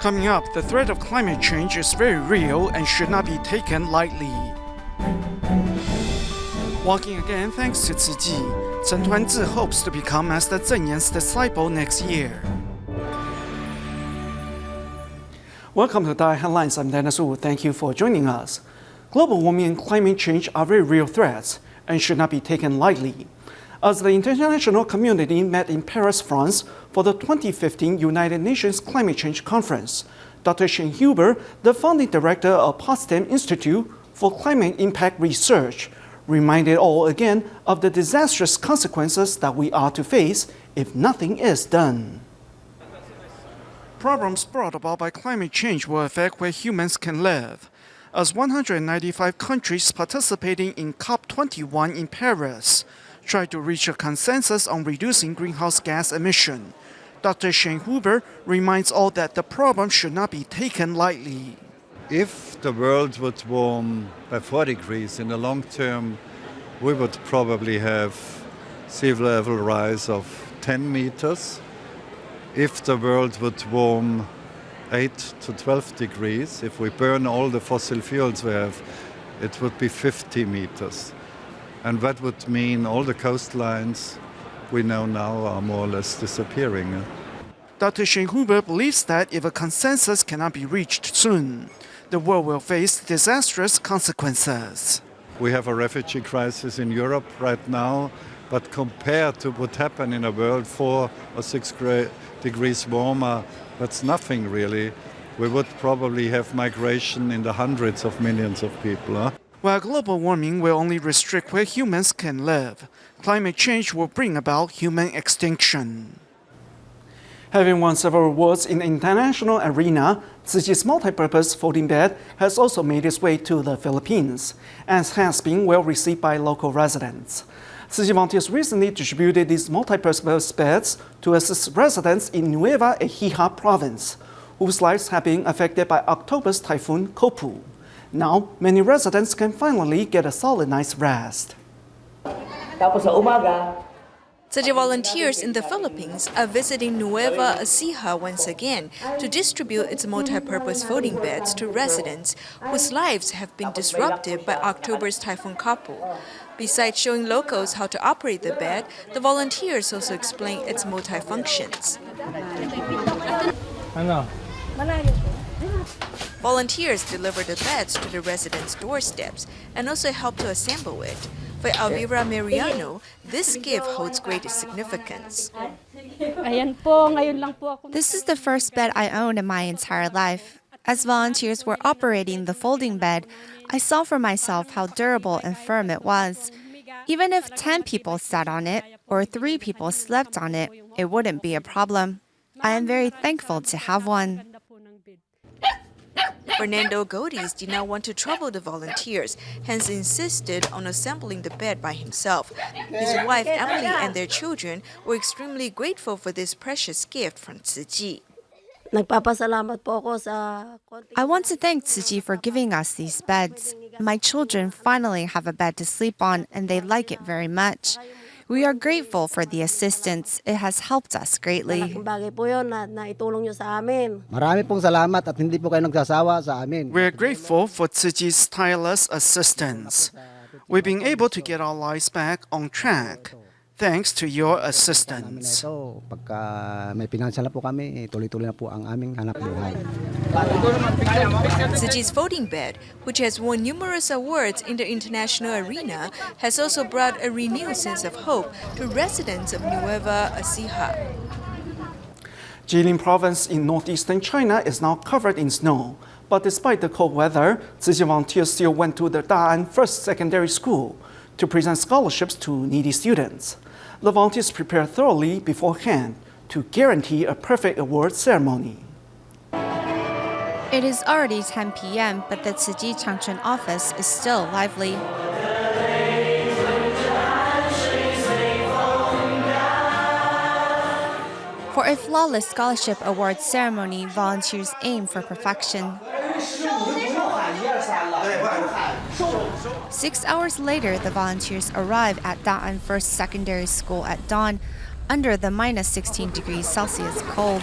Coming up, the threat of climate change is very real and should not be taken lightly. Walking again thanks to Tzu Chi, Chen Tuanzhi hopes to become Master Cheng Yen's disciple next year. Welcome to DaAi Headlines. I'm Dennis Wu. Thank you for joining us. Global warming and climate change are very real threats and should not be taken lightly. As the international community met in Paris, France, for the 2015 United Nations Climate Change Conference, Dr. Chen Huber, the founding director of Potsdam Institute for Climate Impact Research, reminded all again of the disastrous consequences that we are to face if nothing is done. Problems brought about by climate change will affect where humans can live. As 195 countries participating in COP21 in Paris try to reach a consensus on reducing greenhouse gas emission, Dr. Chen Huber reminds all that the problem should not be taken lightly. If the world would warm by 4 degrees in the long term, we would probably have sea level rise of 10 meters. If the world would warm 8 to 12 degrees, if we burn all the fossil fuels we have, it would be 50 meters. And that would mean all the coastlines we know now are more or less disappearing. Dr. Chen Huber believes that if a consensus cannot be reached soon, the world will face disastrous consequences. We have a refugee crisis in Europe right now, but compared to what happened in a world 4 or 6 degrees warmer, that's nothing really. We would probably have migration in the hundreds of millions of people. While global warming will only restrict where humans can live, climate change will bring about human extinction. Having won several awards in the international arena, Tzu Chi's multi-purpose folding bed has also made its way to the Philippines and has been well received by local residents. Tzu Chi volunteers recently distributed these multi-purpose beds to assist residents in Nueva Ecija province, whose lives have been affected by October's typhoon Kopu. Now, many residents can finally get a solid night's rest. Tzu Chi volunteers in the Philippines are visiting Nueva Ecija once again to distribute its multi-purpose folding beds to residents whose lives have been disrupted by October's typhoon Kopu. Besides showing locals how to operate the bed, the volunteers also explain its multifunctions. Volunteers deliver the beds to the residents' doorsteps and also help to assemble it. For Alvira Mariano, this gift holds great significance. This is the first bed I owned in my entire life. As volunteers were operating the folding bed, I saw for myself how durable and firm it was. Even if 10 people sat on it or 3 people slept on it, it wouldn't be a problem. I am very thankful to have one. Fernando Godis did not want to trouble the volunteers, hence insisted on assembling the bed by himself. His wife Emily and their children were extremely grateful for this precious gift from Tzu Chi. I want to thank Tzu Chi for giving us these beds. My children finally have a bed to sleep on and they like it very much. We are grateful for the assistance. It has helped us greatly. We are grateful for Tzu Chi's tireless assistance. We've been able to get our lives back on track thanks to your assistance. Tzu Chi's folding bed, which has won numerous awards in the international arena, has also brought a renewed sense of hope to residents of Nueva Ecija. Jilin province in northeastern China is now covered in snow. But despite the cold weather, Tzu Chi volunteers still went to the Da'an First Secondary School to present scholarships to needy students. The volunteers prepare thoroughly beforehand to guarantee a perfect award ceremony. It is already 10 p.m., but the Tzu Chi Changchun office is still lively. For a flawless scholarship award ceremony, volunteers aim for perfection. 6 hours later, the volunteers arrive at Da'an First Secondary School at dawn under the minus 16 degrees Celsius cold.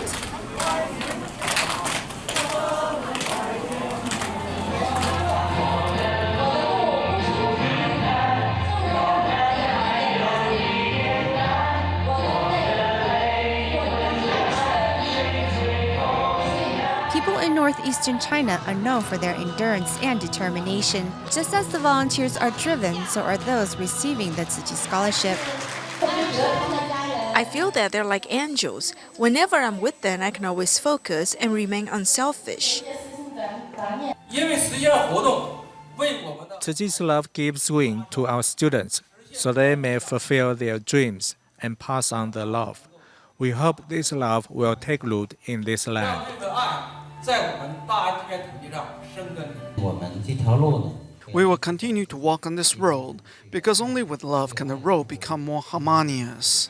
northeastern China are known for their endurance and determination. Just as the volunteers are driven, so are those receiving the Tzu Chi scholarship. I feel that they're like angels. Whenever I'm with them, I can always focus and remain unselfish. Tzu Chi's love gives wing to our students so they may fulfill their dreams and pass on the love. We hope this love will take root in this land. We will continue to walk on this road because only with love can the road become more harmonious.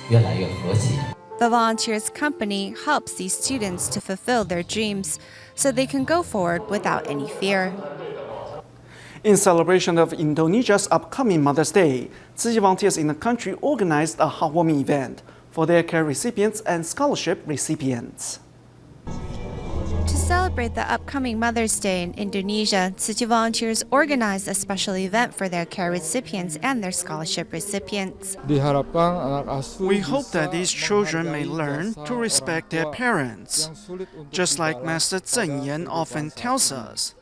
The volunteers' company helps these students to fulfill their dreams so they can go forward without any fear. In celebration of Indonesia's upcoming Mother's Day, Tzu Chi volunteers in the country organized a heartwarming event for their care recipients and scholarship recipients. To celebrate the upcoming Mother's Day in Indonesia, Tzu Chi volunteers organized a special event for their care recipients and their scholarship recipients. We hope that these children may learn to respect their parents, just like Master Cheng Yen often tells us,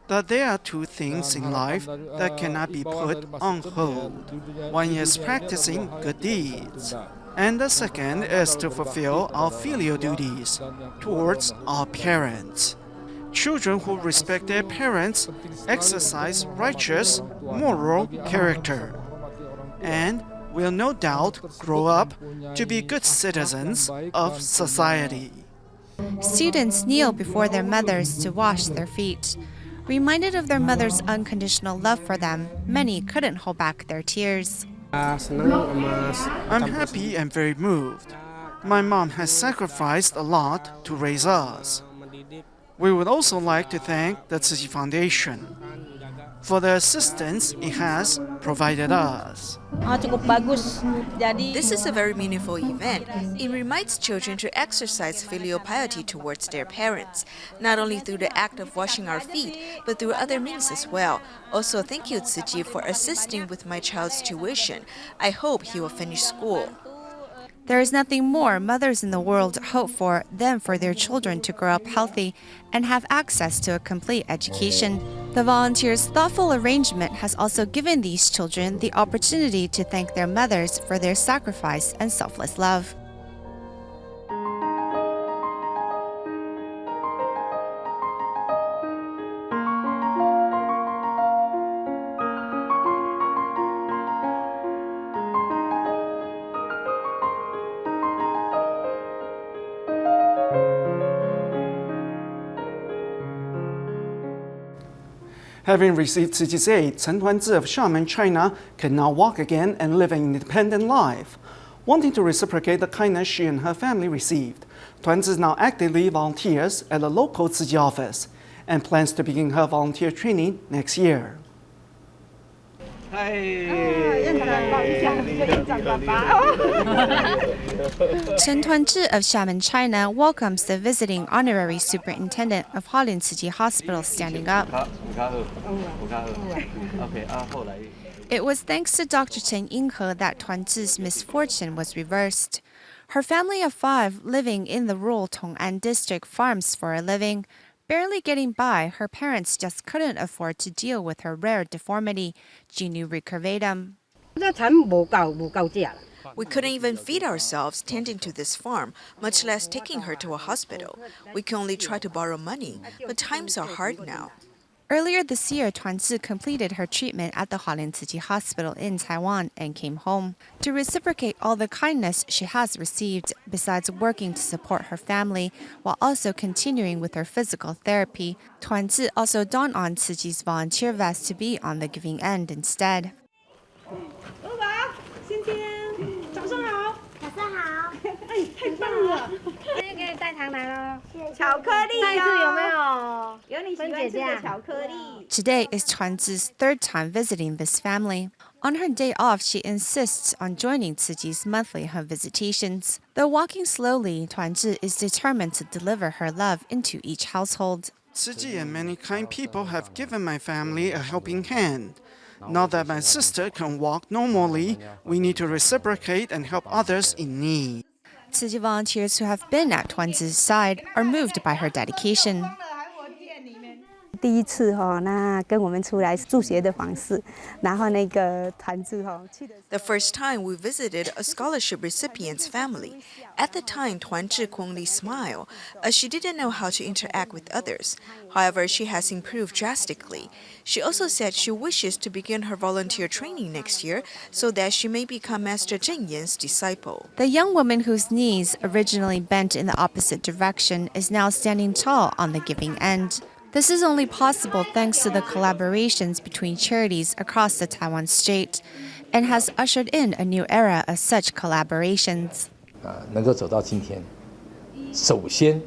that there are two things in life that cannot be put on hold. One is practicing good deeds, and the second is to fulfill our filial duties towards our parents. Children who respect their parents exercise righteous, moral character, and will no doubt grow up to be good citizens of society. Students kneel before their mothers to wash their feet. Reminded of their mother's unconditional love for them, many couldn't hold back their tears. I'm happy and very moved. My mom has sacrificed a lot to raise us. We would also like to thank the Tzu Chi Foundation for the assistance it has provided us. This is a very meaningful event. It reminds children to exercise filial piety towards their parents, not only through the act of washing our feet, but through other means as well. Also, thank you, Tzu Chi, for assisting with my child's tuition. I hope he will finish school. There is nothing more mothers in the world hope for than for their children to grow up healthy and have access to a complete education. The volunteers' thoughtful arrangement has also given these children the opportunity to thank their mothers for their sacrifice and selfless love. Having received Tzu Chi's aid, Chen Tuanzhi of Xiamen, China, can now walk again and live an independent life. Wanting to reciprocate the kindness she and her family received, Tuanzhi now actively volunteers at a local Tzu Chi office and plans to begin her volunteer training next year. Chen Tuanzhi of Xiamen, China welcomes the visiting honorary superintendent of Hualien Tzu Chi Hospital standing up. It was thanks to Dr. Chen Yinghe that Tuanzhi's misfortune was reversed. Her family of 5 living in the rural Tong'an district farms for a living. Barely getting by, her parents just couldn't afford to deal with her rare deformity, genu recurvatum. We couldn't even feed ourselves tending to this farm, much less taking her to a hospital. We can only try to borrow money, but times are hard now. Earlier this year, Tuanzhi completed her treatment at the Hualien Tzu Chi Hospital in Taiwan and came home. To reciprocate all the kindness she has received, besides working to support her family while also continuing with her physical therapy, Tuanzhi also donned on Tzu Chi's volunteer vest to be on the giving end instead. Today is Tuanzhi's 3rd time visiting this family. On her day off, she insists on joining Tzu Chi's monthly home visitations. Though walking slowly, Tuanzhi is determined to deliver her love into each household. Tzu Chi and many kind people have given my family a helping hand. Now that my sister can walk normally, we need to reciprocate and help others in need. Tzu Chi volunteers who have been at Tuanzhi's side are moved by her dedication. 第一次那跟我们出来助学的方式，然后那个团志去的。 The first time we visited a scholarship recipient's family. At the time, Tuanzhi could only smile, as she didn't know how to interact with others. However, she has improved drastically. She also said she wishes to begin her volunteer training next year so that she may become Master Cheng Yen's disciple. The young woman whose knees originally bent in the opposite direction is now standing tall on the giving end. This is only possible thanks to the collaborations between charities across the Taiwan state and has ushered in a new era of such collaborations. 能够走到今天，首先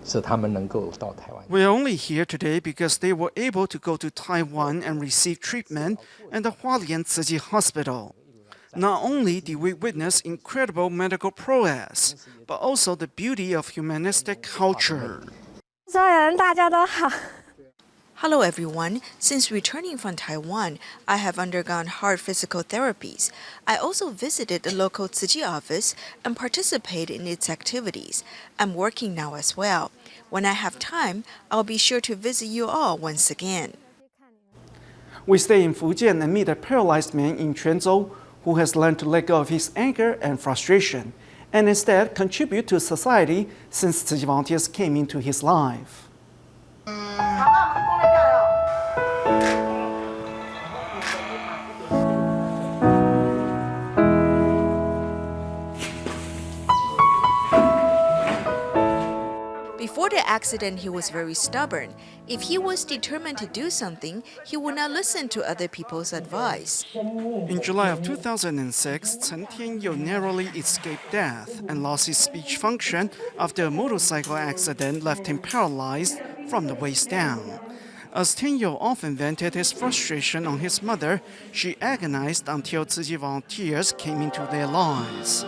是他们能够到台湾。 We are only here today because they were able to go to Taiwan and receive treatment at the Hualien Tzu Chi Hospital. Not only did we witness incredible medical prowess, but also the beauty of humanistic culture. 所有人大家都好。 Hello everyone. Since returning from Taiwan, I have undergone hard physical therapies. I also visited the local Tzu Chi office and participated in its activities. I'm working now as well. When I have time, I'll be sure to visit you all once again. We stay in Fujian and meet a paralyzed man in Quanzhou who has learned to let go of his anger and frustration and instead contribute to society since Tzu Chi volunteers came into his life. Before the accident, he was very stubborn. If he was determined to do something, he would not listen to other people's advice. In July of 2006, Chen Ten佑narrowly escaped death and lost his speech function after a motorcycle accident left him paralyzed from the waist down. As Ten佑often vented his frustration on his mother, she agonized until Tzu Chi volunteers came into their lives.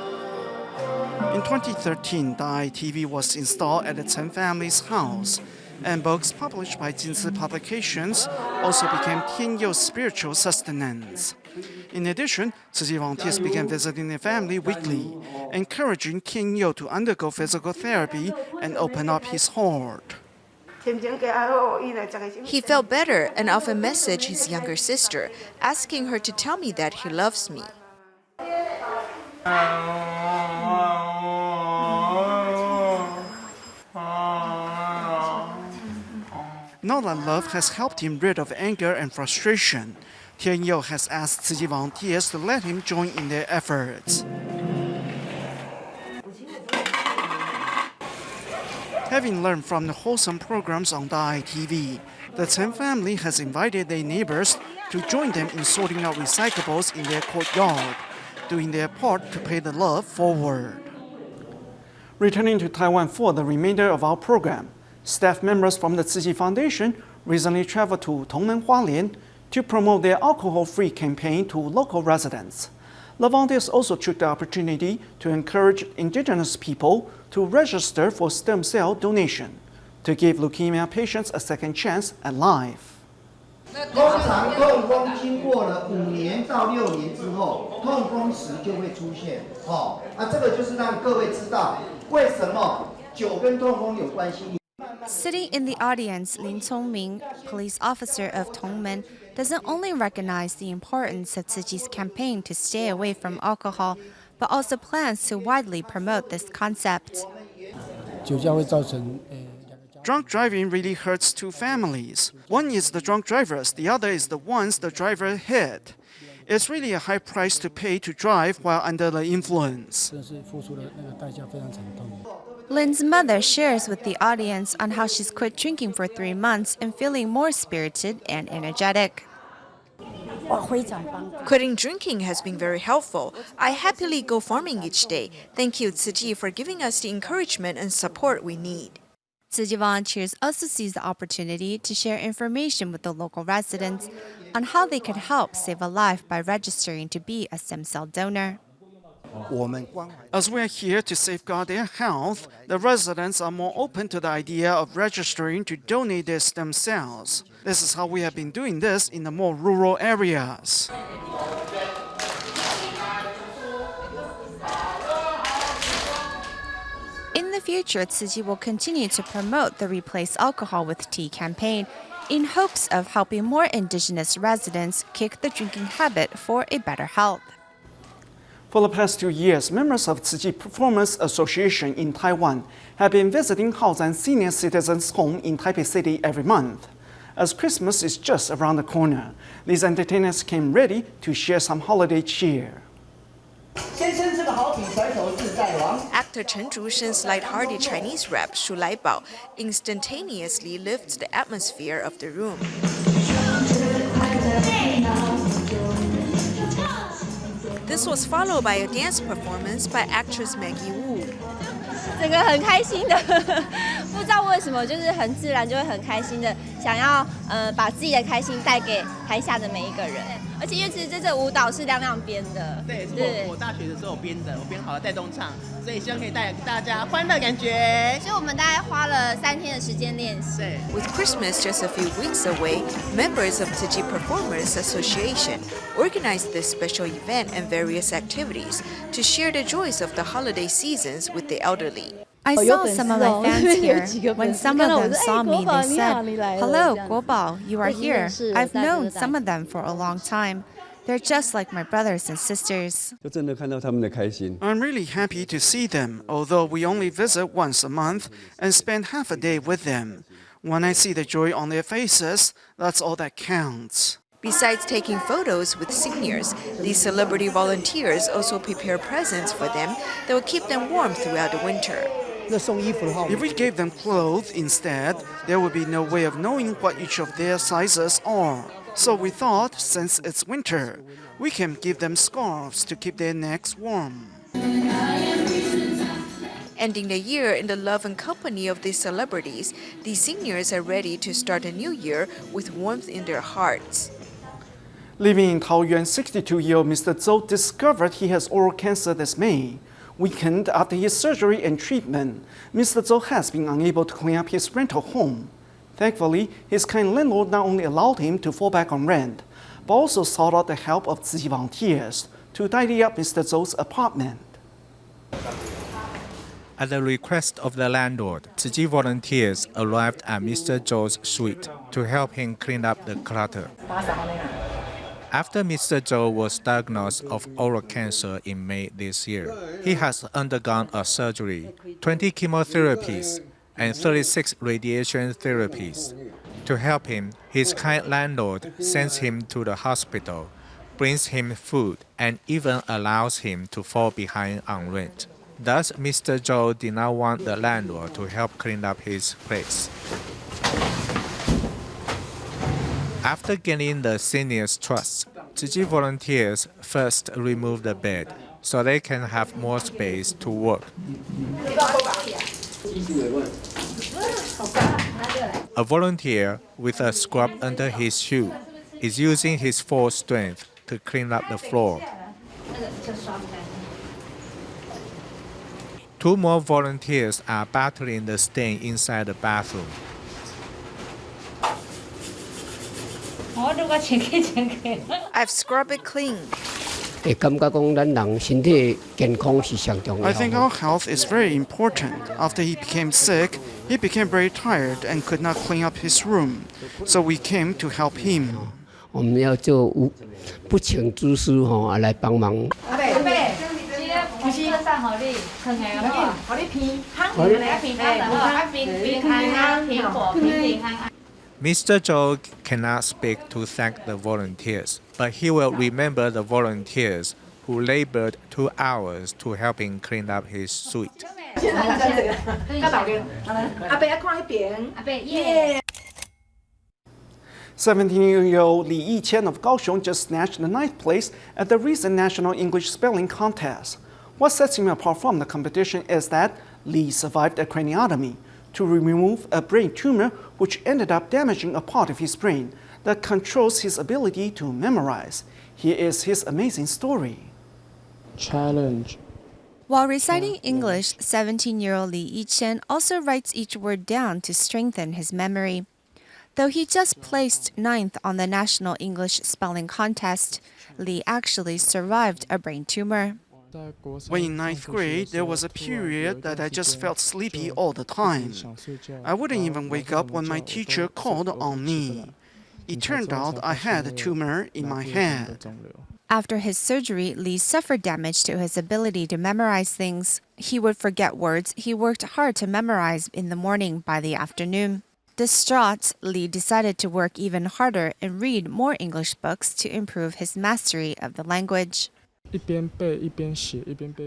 In 2013, DaAi TV was installed at the Chen family's house, and books published by Jinsi Publications also became Tianyou's spiritual sustenance. In addition, Tzu Chi volunteers began visiting their family weekly, encouraging Tianyou to undergo physical therapy and open up his heart. He felt better and often messaged his younger sister, asking her to tell me that he loves me. Now that love has helped him rid of anger and frustration, Tianyou has asked Tzu Chi volunteers to let him join in their efforts. Having learned from the wholesome programs on DaAi TV, the Chen family has invited their neighbors to join them in sorting out recyclables in their courtyard, doing their part to pay the love forward. Returning to Taiwan for the remainder of our program, staff members from the Tzu Chi Foundation recently traveled to铜门, Hualien to promote their alcohol-free campaign to local residents. The volunteers also took the opportunity to encourage indigenous people to register for stem cell donation to give leukemia patients a second chance at life. 通常痛风经过了5年到6年之后，痛风石就会出现。这个就是让各位知道为什么酒跟痛风有关系。 Sitting in the audience, Lin Congming, police officer of Tongmen, doesn't only recognize the importance of Tzu Chi's campaign to stay away from alcohol, but also plans to widely promote this concept. Drunk driving really hurts two families. One is the drunk drivers, the other is the ones the driver hit. It's really a high price to pay to drive while under the influence. Lin's mother shares with the audience on how she's quit drinking for 3 months and feeling more spirited and energetic. Quitting drinking has been very helpful. I happily go farming each day. Thank you, Tzu Chi, for giving us the encouragement and support we need. Tzu Chi volunteers also seize the opportunity to share information with the local residents on how they could help save a life by registering to be a stem cell donor. As we are here to safeguard their health, the residents are more open to the idea of registering to donate their stem cells. This is how we have been doing this in the more rural areas. the future, Tzu Chi will continue to promote the Replace Alcohol with Tea campaign in hopes of helping more indigenous residents kick the drinking habit for a better health. For the past 2 years, members of Tzu Chi Performers Association in Taiwan have been visiting Haozan Senior Citizens Home in Taipei City every month. As Christmas is just around the corner, these entertainers came ready to share some holiday cheer. Actor Chen Tuanzhi's light-hearted Chinese rap Shu Lai Bao instantaneously lifts the atmosphere of the room. This was followed by a dance performance by actress Maggie Wu. 整个很开心的，不知道为什么，就是很自然就会很开心的，想要把自己的开心带给台下的每一个人。而且因为其实这舞蹈是亮亮编的，对，是我大学的时候编的，我编好了带动唱，所以希望可以带给大家欢乐感觉。所以我们大概花了3天的时间练习。With Christmas just a few weeks away, members of Tzu Chi Performers Association organized this special event and various activities to share the joys of the holiday seasons with the elderly. I saw some of my fans here. When some of them saw me, they said, "Hello, Guobao, you are here." I've known some of them for a long time. They're just like my brothers and sisters. I'm really happy to see them, although we only visit once a month and spend half a day with them. When I see the joy on their faces, that's all that counts. Besides taking photos with seniors, these celebrity volunteers also prepare presents for them that will keep them warm throughout the winter. If we gave them clothes instead, there would be no way of knowing what each of their sizes are. So we thought, since it's winter, we can give them scarves to keep their necks warm. Ending the year in the love and company of these celebrities, these seniors are ready to start a new year with warmth in their hearts. Living in Taoyuan, 62-year-old Mr. Zhou discovered he has oral cancer this May. Weakened after his surgery and treatment, Mr. Zhou has been unable to clean up his rental home. Thankfully, his kind landlord not only allowed him to fall back on rent, but also sought out the help of Tzu Chi volunteers to tidy up Mr. Zhou's apartment. At the request of the landlord, Tzu Chi volunteers arrived at Mr. Zhou's suite to help him clean up the clutter. After Mr. Zhou was diagnosed of oral cancer in May this year, he has undergone a surgery, 20 chemotherapies, and 36 radiation therapies. To help him, his kind landlord sends him to the hospital, brings him food, and even allows him to fall behind on rent. Thus, Mr. Zhou did not want the landlord to help clean up his place. After gaining the seniors' trust, Tzu Chi volunteers first remove the bed so they can have more space to work. A volunteer with a scrub under his shoe is using his full strength to clean up the floor. 2 more volunteers are battling the stain inside the bathroom. I've scrubbed it clean. I think our health is very important. After he became sick, he became very tired and could not clean up his room. So we came to help him. Mr. Zhou cannot speak to thank the volunteers, but he will remember the volunteers who labored 2 hours to help him clean up his suite. 17-year-old Li Yiqian of Kaohsiung just snatched the 9th place at the recent National English Spelling Contest. What sets him apart from the competition is that Li survived a craniotomy to remove a brain tumor which ended up damaging a part of his brain that controls his ability to memorize. Here is his amazing story. Challenge. While reciting English, 17-year-old Li Yiqian also writes each word down to strengthen his memory. Though he just placed 9th on the National English Spelling Contest, Li actually survived a brain tumor. When in 9th grade, there was a period that I just felt sleepy all the time. I wouldn't even wake up when my teacher called on me. It turned out I had a tumor in my head. After his surgery, Li suffered damage to his ability to memorize things. He would forget words he worked hard to memorize in the morning by the afternoon. Distraught, Li decided to work even harder and read more English books to improve his mastery of the language.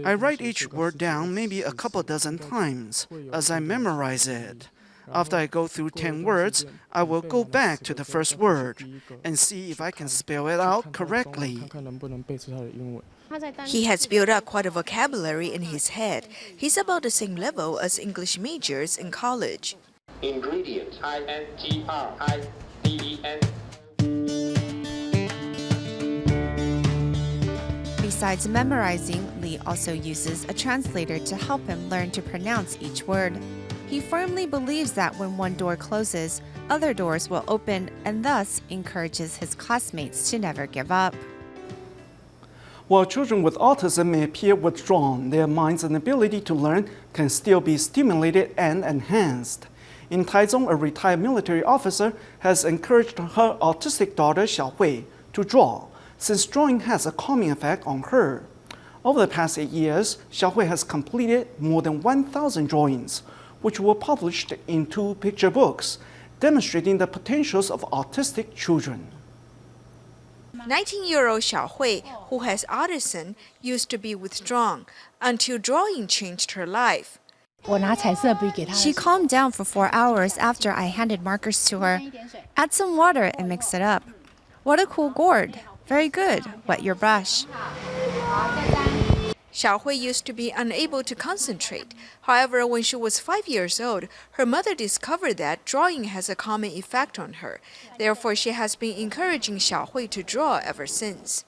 I write each word down maybe a couple dozen times as I memorize it. After I go through 10 words, I will go back to the first word and see if I can spell it out correctly. He has built up quite a vocabulary in his head. He's about the same level as English majors in college. Ingredient, INGRIDEN. Besides memorizing, Li also uses a translator to help him learn to pronounce each word. He firmly believes that when one door closes, other doors will open, and thus encourages his classmates to never give up. While children with autism may appear withdrawn, their minds and ability to learn can still be stimulated and enhanced. In Taichung, a retired military officer has encouraged her autistic daughter Xiaohui to draw, since drawing has a calming effect on her. Over the past 8 years, Xiaohui has completed more than 1,000 drawings, which were published in 2 picture books, demonstrating the potentials of autistic children. 19-year-old Xiaohui, who has autism, used to be withdrawn until drawing changed her life. She calmed down for 4 hours after I handed markers to her. Add some water and mix it up. What a cool gourd. Very good. Wet your brush. Xiaohui used to be unable to concentrate. However, when she was 5 years old, her mother discovered that drawing has a calming effect on her. Therefore, she has been encouraging Xiaohui to draw ever since.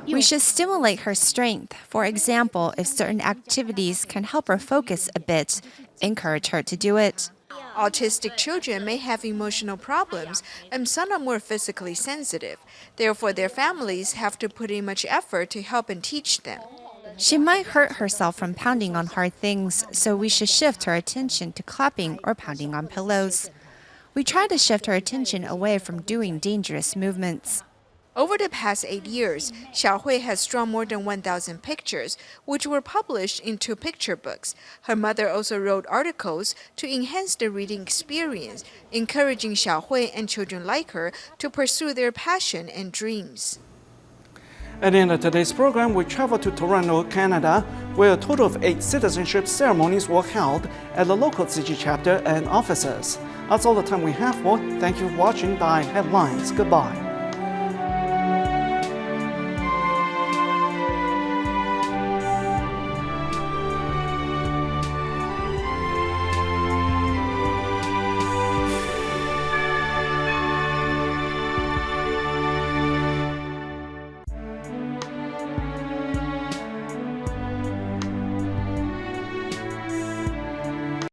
We should stimulate her strength. For example, if certain activities can help her focus a bit, encourage her to do it. Autistic children may have emotional problems, and some are more physically sensitive. Therefore, their families have to put in much effort to help and teach them. She might hurt herself from pounding on hard things, so we should shift her attention to clapping or pounding on pillows. We try to shift her attention away from doing dangerous movements. Over the past 8 years, Xiaohui has drawn more than 1,000 pictures, which were published in 2 picture books. Her mother also wrote articles to enhance the reading experience, encouraging Xiaohui and children like her to pursue their passion and dreams. At the end of today's program, we travel to Toronto, Canada, where a total of 8 citizenship ceremonies were held at the local Tzu Chi chapter and offices. That's all the time we have for. Thank you for watching DaAi Headlines. Goodbye.